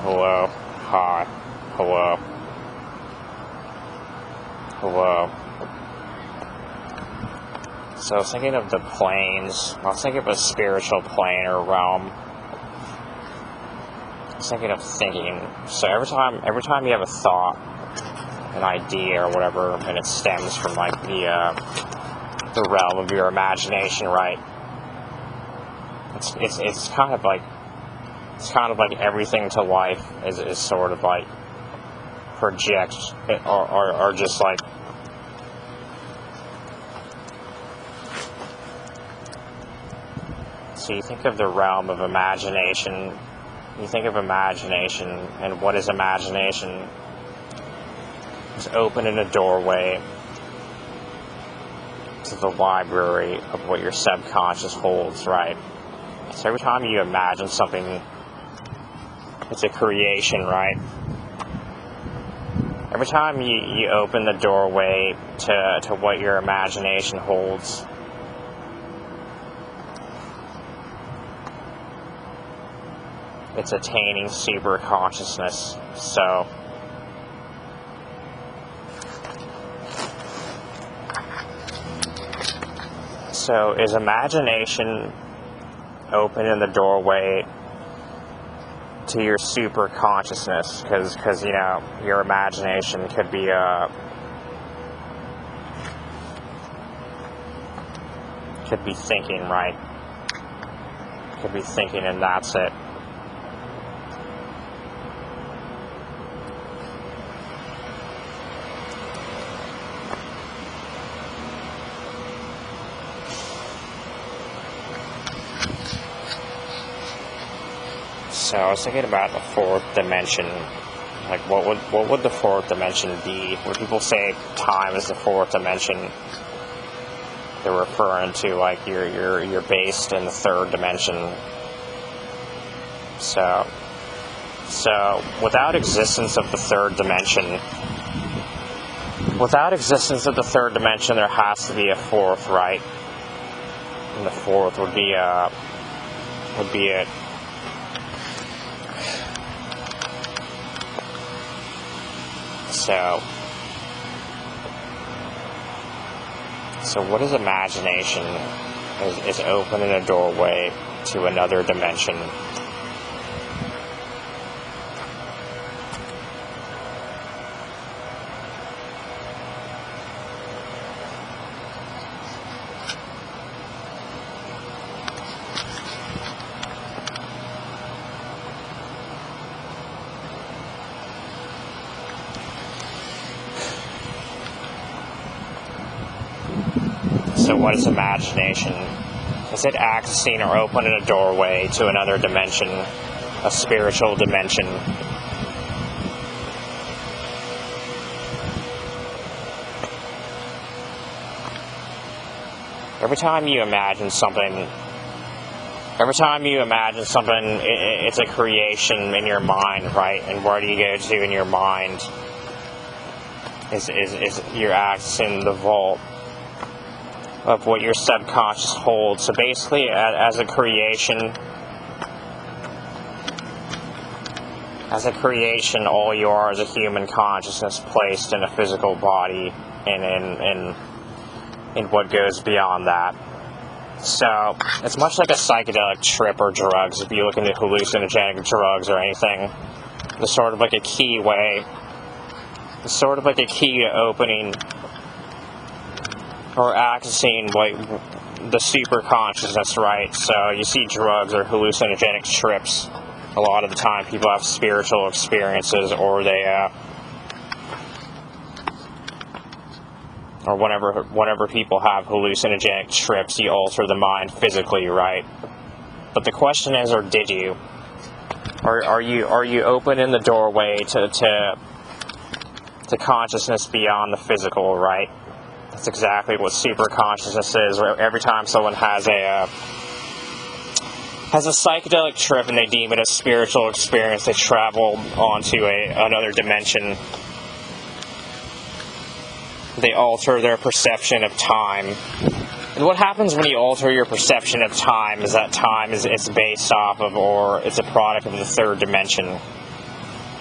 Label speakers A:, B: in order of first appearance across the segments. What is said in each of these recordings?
A: Hello. Hi. Hello. Hello. So I was thinking of the planes. I was thinking of a spiritual plane or realm. I was thinking of thinking. So every time you have a thought, an idea or whatever, and it stems from like the realm of your imagination, right? It's kind of like everything to life is sort of like project or just like so you think of the realm of imagination. You think of imagination, and what is imagination? It's opening a doorway to the library of what your subconscious holds, right? So every time you imagine something, it's a creation, right? Every time you open the doorway to what your imagination holds, it's attaining super consciousness. So is imagination opening the doorway to your super consciousness? Because you know, your imagination could be thinking, right? Could be thinking, and that's it. So I was thinking about the fourth dimension. Like, what would the fourth dimension be? When people say time is the fourth dimension, they're referring to like you're based in the third dimension. So without existence of the third dimension, there has to be a fourth, right? And the fourth would be it. So what is imagination? Is opening a doorway to another dimension. So what is imagination? Is it accessing or opening a doorway to another dimension, a spiritual dimension? Every time you imagine something, it's a creation in your mind, right? And where do you go to in your mind? Is you're accessing the vault of what your subconscious holds. So basically, as a creation, all you are is a human consciousness placed in a physical body, and in what goes beyond that. So it's much like a psychedelic trip or drugs. If you look into hallucinogenic drugs or anything, it's sort of like a key to opening or accessing like the super consciousness, right? So you see drugs or hallucinogenic trips. A lot of the time, people have spiritual experiences, or they, or whenever people have hallucinogenic trips, you alter the mind physically, right? But the question is, or did you? Are you open in the doorway to consciousness beyond the physical, right? That's exactly what super consciousness is. Every time someone has a psychedelic trip and they deem it a spiritual experience, they travel onto another dimension. They alter their perception of time. And what happens when you alter your perception of time is that time is based off of, or it's a product of the third dimension.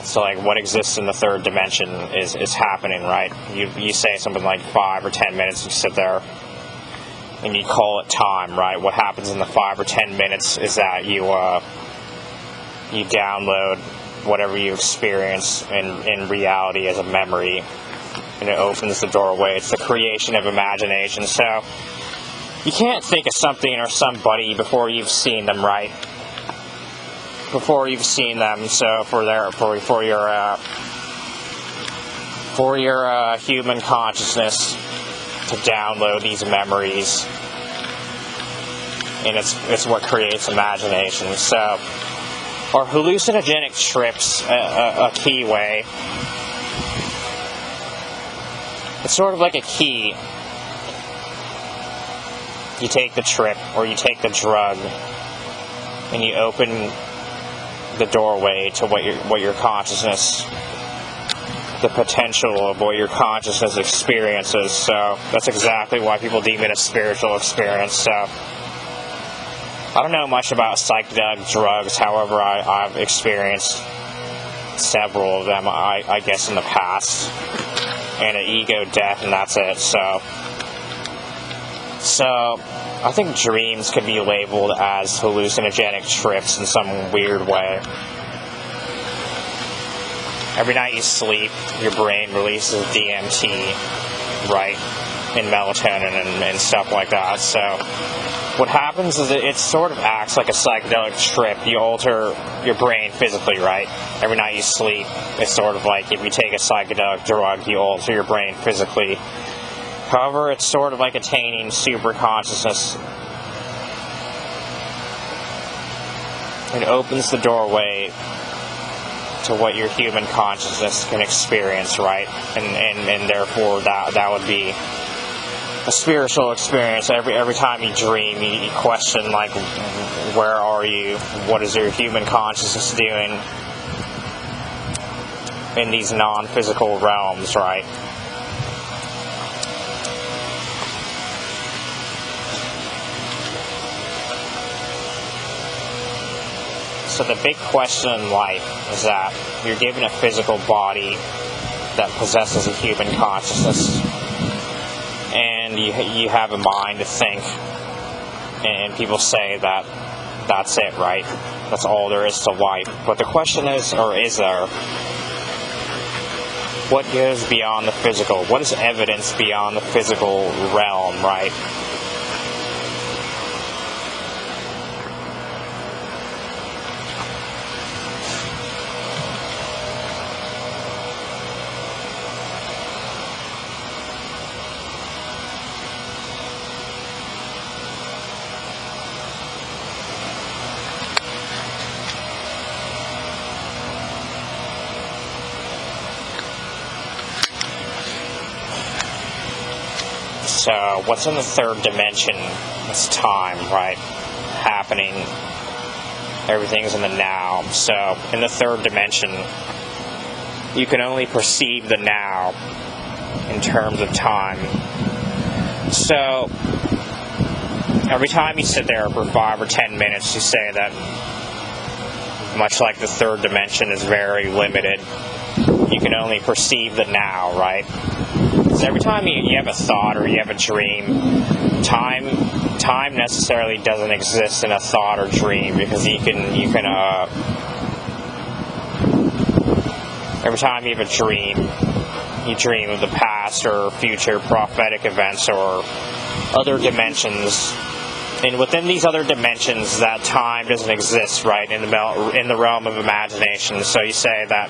A: So, like, what exists in the third dimension is happening, right? You say something like 5 or 10 minutes, you sit there, and you call it time, right? What happens in the 5 or 10 minutes is that you download whatever you experience in reality as a memory, and it opens the doorway. It's the creation of imagination. So you can't think of something or somebody before you've seen them, right? Before you've seen them. So for your human consciousness to download these memories, and it's what creates imagination. So, are hallucinogenic trips a key way? It's sort of like a key. You take the trip, or you take the drug, and you open the doorway to what your consciousness, the potential of what your consciousness experiences. So that's exactly why people deem it a spiritual experience. So I don't know much about psychedelic drugs. However, I've experienced several of them, I guess, in the past, and an ego death, and that's it. So I think dreams could be labeled as hallucinogenic trips in some weird way. Every night you sleep, your brain releases DMT, right, and melatonin and stuff like that. So what happens is it sort of acts like a psychedelic trip. You alter your brain physically, right? Every night you sleep, it's sort of like if you take a psychedelic drug, you alter your brain physically. However, it's sort of like attaining super consciousness. It opens the doorway to what your human consciousness can experience, right? And therefore that would be a spiritual experience. Every time you dream, you question, like, where are you? What is your human consciousness doing in these non-physical realms, right? So the big question in life is that you're given a physical body that possesses a human consciousness, and you have a mind to think, and people say that that's it, right? That's all there is to life. But the question is, or is there, what goes beyond the physical? What is evidence beyond the physical realm, right? So, what's in the third dimension? It's time, right? Happening. Everything's in the now. So, in the third dimension, you can only perceive the now in terms of time. So, every time you sit there for 5 or 10 minutes, you say that, much like the third dimension is very limited, you can only perceive the now, right? So every time you have a thought or you have a dream, time necessarily doesn't exist in a thought or dream, because you can every time you have a dream, you dream of the past or future prophetic events or other dimensions, and within these other dimensions, that time doesn't exist, right, in the realm of imagination. So you say that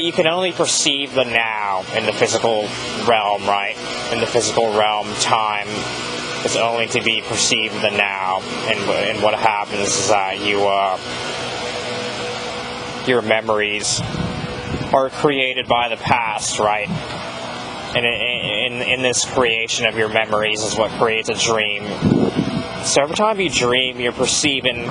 A: you can only perceive the now in the physical realm, right? In the physical realm, time is only to be perceived in the now, and what happens is that your memories are created by the past, right? And in this creation of your memories is what creates a dream. So every time you dream, you're perceiving.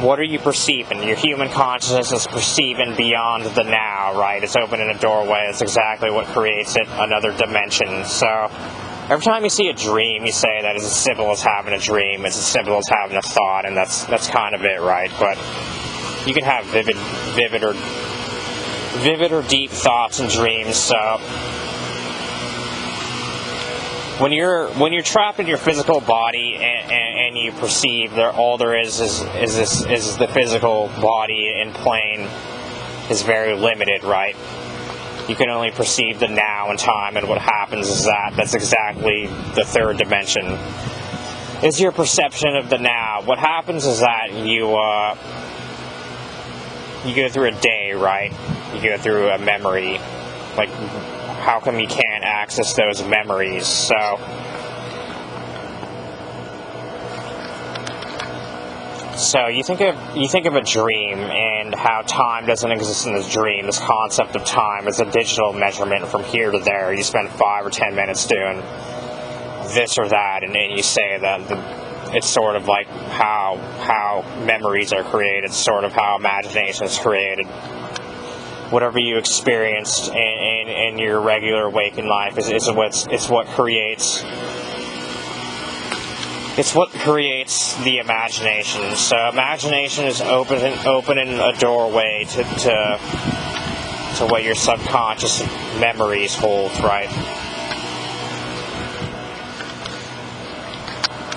A: What are you perceiving? Your human consciousness is perceiving beyond the now, right? It's opening a doorway. It's exactly what creates it, another dimension. So Every time you see a dream, you say that it's as simple as having a dream, it's as simple as having a thought, and that's kind of it, right? But you can have vivid or deep thoughts and dreams. So when you're trapped in your physical body and you perceive that all there is the physical body and plane is very limited, right? You can only perceive the now and time, and what happens is that's exactly the third dimension. Is your perception of the now. What happens is that you go through a day, right? You go through a memory. Like, how come you can't access those memories? So you think of a dream and how time doesn't exist in this dream. This concept of time is a digital measurement from here to there. You spend 5 or 10 minutes doing this or that, and then you say that it's sort of like how memories are created, sort of how imagination is created. Whatever you experienced in your regular waking life is what creates. It's what creates the imagination. So imagination is opening a doorway to what your subconscious memories hold, right?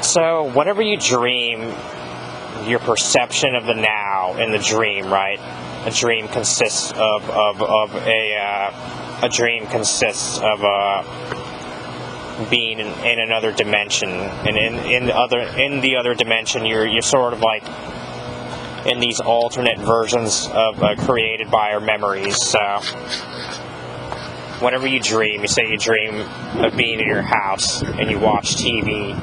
A: So whenever you dream, your perception of the now in the dream, right? A dream consists of being in another dimension, and in the other dimension, you're sort of like in these alternate versions of created by our memories. So whenever you dream, you say you dream of being in your house and you watch TV.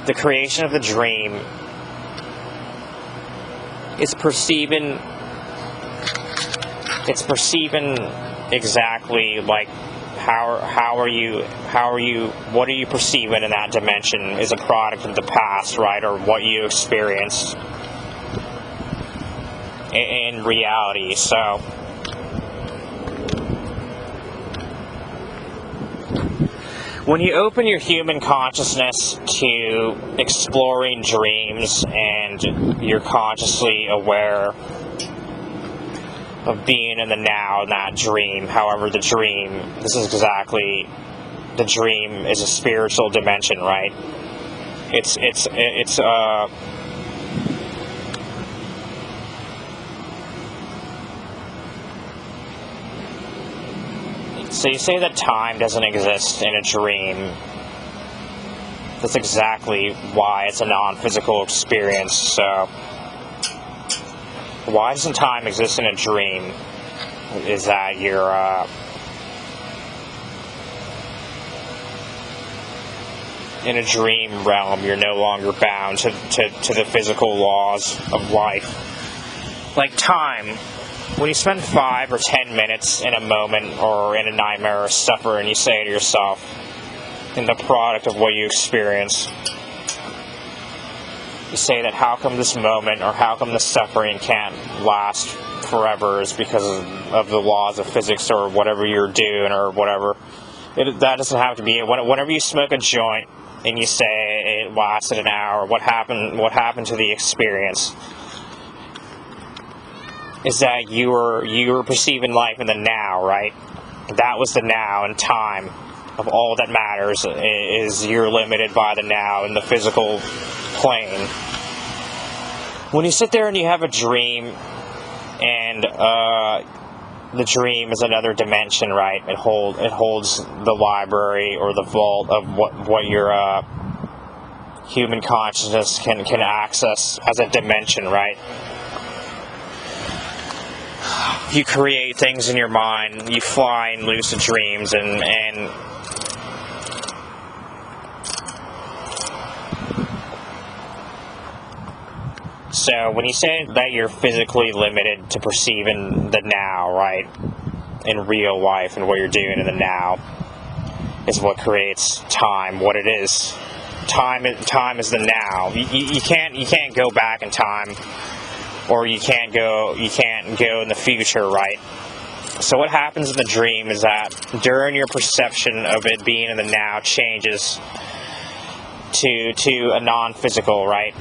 A: The creation of the dream is perceiving exactly like what are you perceiving in that dimension is a product of the past, right? Or what you experienced in reality. So when you open your human consciousness to exploring dreams and you're consciously aware of being in the now in that dream, however, the dream is a spiritual dimension, right? So you say that time doesn't exist in a dream. That's exactly why it's a non-physical experience. So why doesn't time exist in a dream? Is that you're in a dream realm, you're no longer bound to the physical laws of life. Like time, when you spend 5 or 10 minutes in a moment or in a nightmare or suffer, and you say to yourself, in the product of what you experience, you say that how come this moment or how come this suffering can't last forever is because of the laws of physics or whatever you're doing or whatever. That doesn't have to be it. Whenever you smoke a joint and you say it lasted an hour, what happened to the experience? Is that you were perceiving life in the now, right? That was the now, and time of all that matters is you're limited by the now in the physical plane. When you sit there and you have a dream, and the dream is another dimension, right? It holds the library or the vault of what your human consciousness can access as a dimension, right? You create things in your mind, you fly in lucid dreams, and so when you say that you're physically limited to perceiving the now, right, in real life, and what you're doing in the now is what creates time, what it is. Time is the now. You can't go back in time, or you can't go in the future, right? So what happens in the dream is that during your perception of it being in the now changes to a non-physical, right?